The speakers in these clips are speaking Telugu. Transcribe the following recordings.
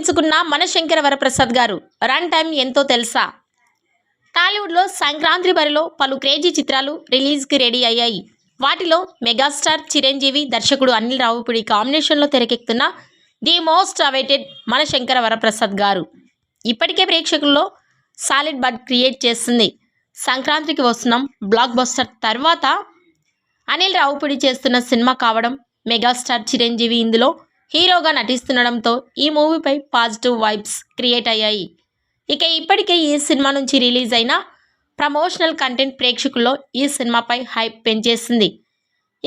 దక్కించుకున్న మనశంకర వరప్రసాద్ గారు రన్ టైం ఎంతో తెలుసా? టాలీవుడ్లో సంక్రాంతి బరిలో పలు క్రేజీ చిత్రాలు రిలీజ్కి రెడీ అయ్యాయి. వాటిలో మెగాస్టార్ చిరంజీవి, దర్శకుడు అనిల్ రావిపూడి కాంబినేషన్లో తెరకెక్కుతున్న ది మోస్ట్ అవైటెడ్ మనశంకర వరప్రసాద్ గారు ఇప్పటికే ప్రేక్షకుల్లో సాలిడ్ బడ్ క్రియేట్ చేస్తుంది. సంక్రాంతికి వస్తున్నాం బ్లాక్ బస్టర్ తర్వాత అనిల్ రావిపూడి చేస్తున్న సినిమా కావడం, మెగాస్టార్ చిరంజీవి ఇందులో హీరోగా నటిస్తుండడంతో ఈ మూవీపై పాజిటివ్ వైబ్స్ క్రియేట్ అయ్యాయి. ఇక ఇప్పటికే ఈ సినిమా నుంచి రిలీజ్ అయిన ప్రమోషనల్ కంటెంట్ ప్రేక్షకుల్లో ఈ సినిమాపై హైప్ పెంచేసింది.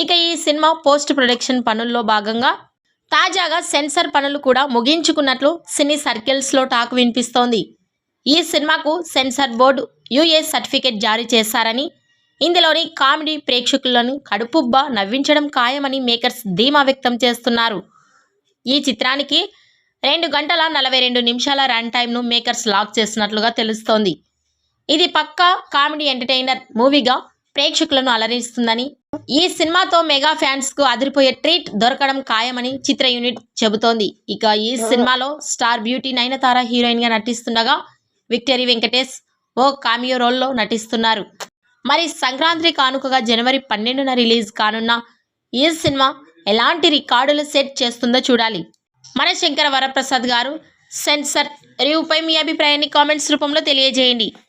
ఇక ఈ సినిమా పోస్ట్ ప్రొడక్షన్ పనుల్లో భాగంగా తాజాగా సెన్సార్ పనులు కూడా ముగించుకున్నట్లు సినీ సర్కిల్స్లో టాక్ వినిపిస్తోంది. ఈ సినిమాకు సెన్సార్ బోర్డు యూఏ సర్టిఫికెట్ జారీ చేశారని, ఇందులోని కామెడీ ప్రేక్షకులను కడుపుబ్బా నవ్వించడం ఖాయమని మేకర్స్ ధీమా వ్యక్తం చేస్తున్నారు. ఈ చిత్రానికి 2 గంటల 42 నిమిషాల రన్ టైంను మేకర్స్ లాక్ చేసినట్లుగా తెలుస్తోంది. ఇది పక్కా కామెడీ ఎంటర్టైనర్ మూవీగా ప్రేక్షకులను అలరిస్తుందని, ఈ సినిమాతో మెగా ఫ్యాన్స్కు అదిరిపోయే ట్రీట్ దొరకడం ఖాయమని చిత్ర యూనిట్ చెబుతోంది. ఇక ఈ సినిమాలో స్టార్ బ్యూటీ నయనతార హీరోయిన్గా నటిస్తుండగా, విక్టరీ వెంకటేష్ ఓ కామియో రోల్లో నటిస్తున్నారు. మరి సంక్రాంతి కానుకగా జనవరి 12న రిలీజ్ కానున్న ఈ సినిమా ఎలాంటి రికార్డులు సెట్ చేస్తుందో చూడాలి. మనశంకర వరప్రసాద్ గారు సెన్సార్ రివ్యూపై మీ అభిప్రాయాన్ని కామెంట్స్ రూపంలో తెలియజేయండి.